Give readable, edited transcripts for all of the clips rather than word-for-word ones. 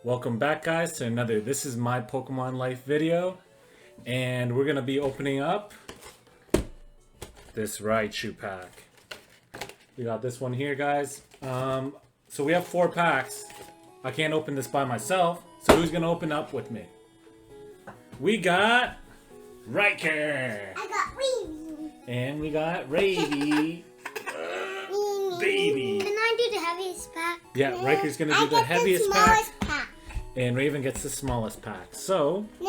Welcome back, guys, to another This Is My Pokemon Life video. And we're going to be opening up this Raichu pack. We got this one here, guys. So we have 4 packs. I can't open this by myself, so who's going to open up with me? We got Riker. I got Weavy. And we got Ravy. Baby. Can I do the heaviest pack? Yeah, Riker's going to do the heaviest pack. Smallest pack. And Raven gets the smallest pack. So, No.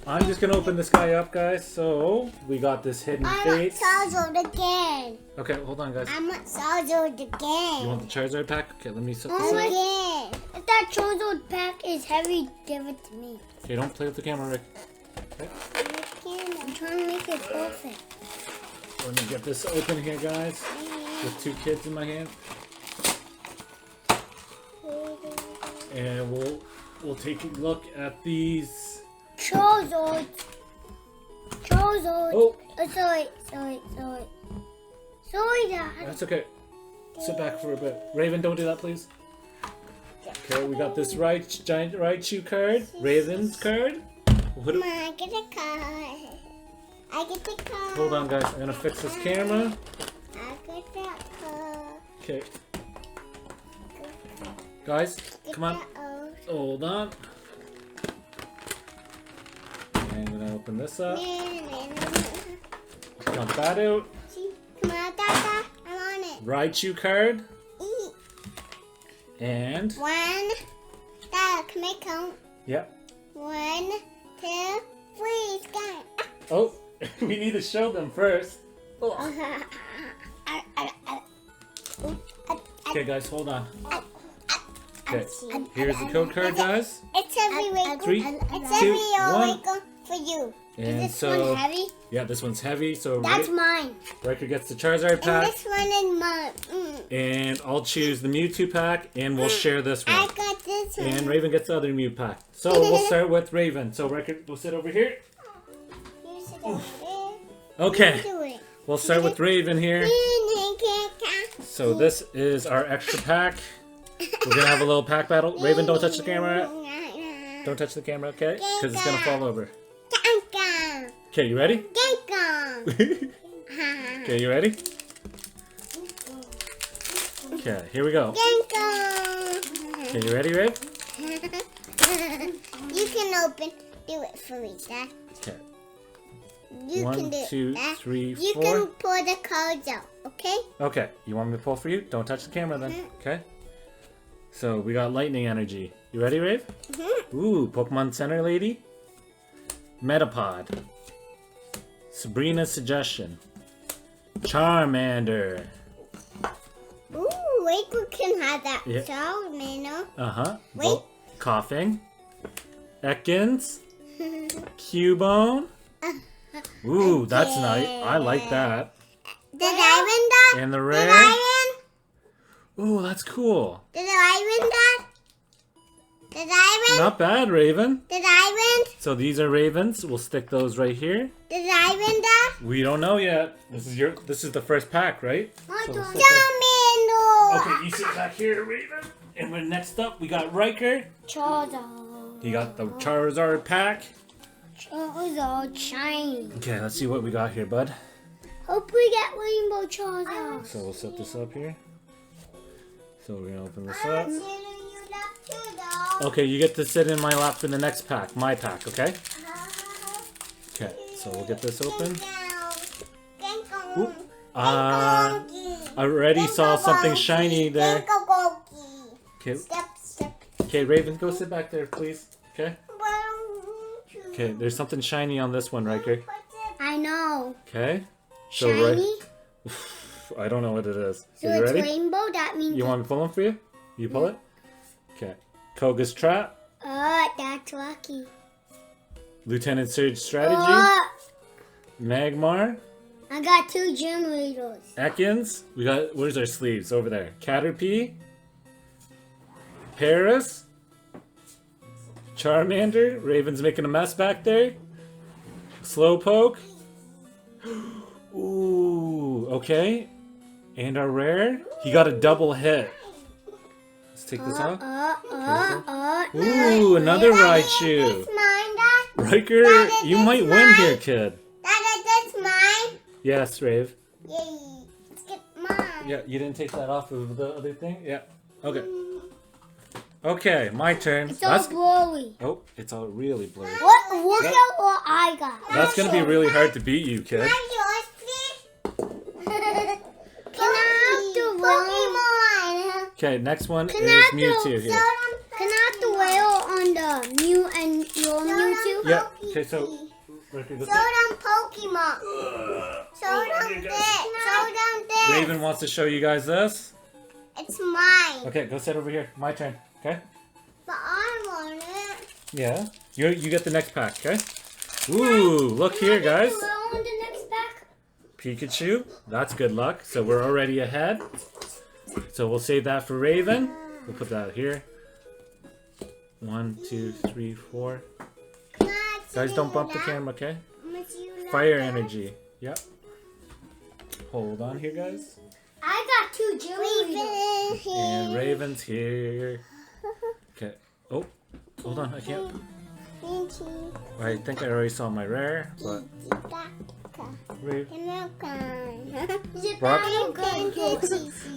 I'm just going to open this guy up, guys. So, we got this hidden I face. want Charizard again. Okay, hold on, guys. I want Charizard again. You want the Charizard pack? Okay, let me set this up. Again. If that Charizard pack is heavy, give it to me. Okay, don't play with the camera, Rick. Okay. I'm trying to make it perfect. Let me get this open here, guys. With 2 kids in my hand. And we'll take a look at these. Charizard. Oh, Sorry, Dad. that's okay. Sit back for a bit. Raven, don't do that, please. Okay, we got this giant Raichu card. Raven's card. What Come on, I get a card. I get the card. Hold on, guys. I'm gonna fix this camera. I get that card. Okay. Guys, come on. Oh. Hold on. And I'm gonna open this up. Dump that out. Come on, Dada. I'm on it. Raichu card. Eat. And 1. Dada, can I count? yep. 1, 2, 3. Scan. Oh, we need to show them first. Okay, guys, hold on. Okay, here's the code card, guys. It's every wiggle. 3, It's 2, every 1. wiggle for you. And Is this so, one heavy? yeah, this one's heavy. So That's mine. Riker gets the Charizard And pack, this one is mine. and I'll choose the Mewtwo pack, and we'll share this I one. got this one. And Raven gets the other Mew pack. So we'll start with Raven. So Riker, we'll sit over here. You sit over Okay, there. Do it. we'll start with Raven here. So this is our extra pack. We're gonna have a little pack battle. Raven, don't touch the camera. Don't touch the camera, okay? Because it's gonna fall over. Okay, you ready? Okay, you ready? Okay, here we go. Okay, you ready, Raven? You can open. Do it for me, Dad. Okay. You 1, can do 2, it, Dad. 3, You 4. can pull the cards out, okay? Okay, you want me to pull for you? Don't touch the camera then. Okay. So we got lightning energy. You ready, Rave? Ooh, Pokemon Center Lady. Metapod. Sabrina's Suggestion. Charmander. Ooh, Waco can have that Yeah. Charmander. Uh-huh. Wait. Coughing. Ekans. Cubone. Ooh, that's nice. I like that. The diamond dot? And the The rare. diamond? Ooh, that's cool. The diamond dot? The diamond? Not bad, Raven. The diamond? So these are Ravens. We'll stick those right here. The diamond dot? We don't know yet. This is the first pack, right? So we'll stick Charmander! okay, you sit back here, Raven. And then next up, we got Riker. Charizard. He got the Charizard pack. Charizard shiny. Okay, let's see what we got here, bud. Hope we get Rainbow Charizard. So we'll set this up here. So we're gonna open this up. Okay, you get to sit in my lap for the next pack, my pack, okay? Okay, so we'll get this open. Oop. I already saw something shiny there. Okay, okay, Raven, go sit back there, please. Okay. Okay, there's something shiny on this one, Riker. I know. Okay. So Shiny? I don't know what it is. So you it's ready? rainbow, that means... You want me to pull them for you? You pull it? Okay. Koga's Trap. Oh, that's lucky. Lieutenant Surge Strategy. Oh, Magmar. I got 2 gym leaders. Ekans. We got, where's our sleeves? Over there. Caterpie. Paris. Charmander. Raven's making a mess back there. Slowpoke. Ooh, okay. And our rare. He got a double hit. Let's take this off. Ooh, another Raichu. It's mine, Dad. Riker, Dad, you it's might win mine. here, kid. Dad, that's mine. Yes, Rave. Yay. Let's get mine. Yeah, you didn't take that off of the other thing? Yeah. Okay. Okay, my turn. It's all blurry. Oh, it's all really blurry. Look at what I got. That's gonna be really hard to beat you, kid. Can I have the Pokemon? Okay, next one Can is I have Mewtwo here. Can I have the whale on the Mew and your Mewtwo? Yeah, okay, so... Riker, go Show them Pokemon. Show them this. Show them this. Raven wants to show you guys this. It's mine. Okay, go sit over here. My turn, okay? But I want it. Yeah. You get the next pack, okay? Ooh, look here, guys. Can I have the whale on the next pack? Pikachu. That's good luck. So we're already ahead. So we'll save that for Raven. We'll put that here. 1, 2, 3, 4. Guys, don't bump the camera, okay? Fire energy. Yep. Hold on here, guys. I got 2 jelly. And Raven's here. Okay. Oh, hold on. I can't. I think I already saw my rare, but... Rave.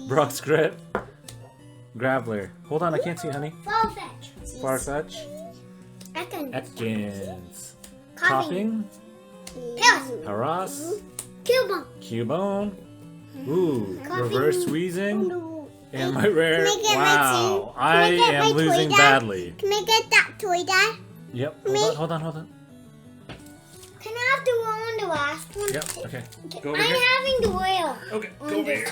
Brock's Grit. Graveler. Hold on, I can't see, honey. Farfetch. Ekans. Topping. Paras. Cubone. Ooh, Reverse Wheezing. And my rare. Wow, I am losing badly. Can I get that toy, Dad? Yep. Hold on. Can I have the one on the last one? Yep. Okay. Go over I'm here. having the whale. Okay. Go over here.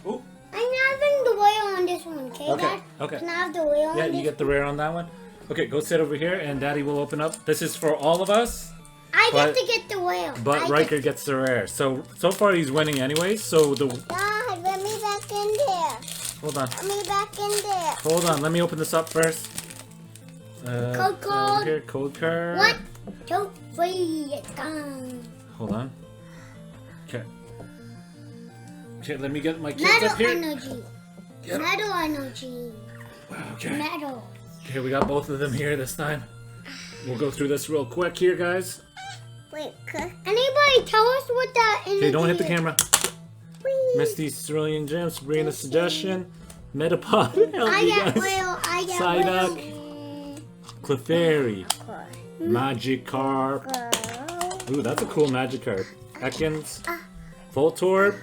Ooh. I'm having the whale on this one, okay, Okay. Dad? Okay. Can I have the whale Yeah, on you this? get the rare on that one. Okay, go sit over here, and Daddy will open up. This is for all of us, I but- get to get the whale. but Riker gets the rare. So far he's winning anyway. So the Dad, let me back in there. hold on, Let me back in there. hold on. Let me open this up first. Code over here, code card. 1, 2, 3, it's gone. Hold on. Okay. Okay, let me get my kids Metal up here. energy. Get 'em. Metal energy. Okay. Metal. Okay, we got both of them here this time. We'll go through this real quick here, guys. Wait, anybody tell us what that energy Okay, don't hit the is? camera. Misty Cerulean Gem, Sabrina's Suggestion, Metapod, I you get guys. whale. I get Psyduck, whale. Clefairy, Magikarp. Ooh, that's a cool Magikarp. Ekans, Voltorb,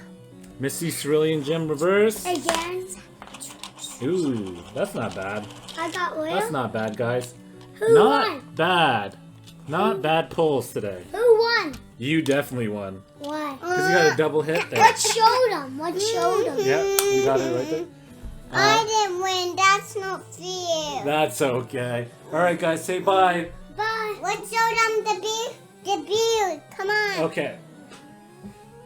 Misty Cerulean Gem Reverse. Again. Ooh, that's not bad. I got whale. That's not bad, guys. Who Not won? bad. Not bad pulls today. Who won? You definitely won. Why? Because you got a double hit there. What showed him? What showed him? Yeah, you got it right there. I didn't win. That's not fair. That's okay. Alright, guys, say bye. Bye. What showed him the beard? The beard. Come on. Okay.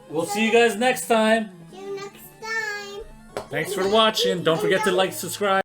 We'll see you guys next time. See you next time. Thanks for watching. Don't forget to like, subscribe.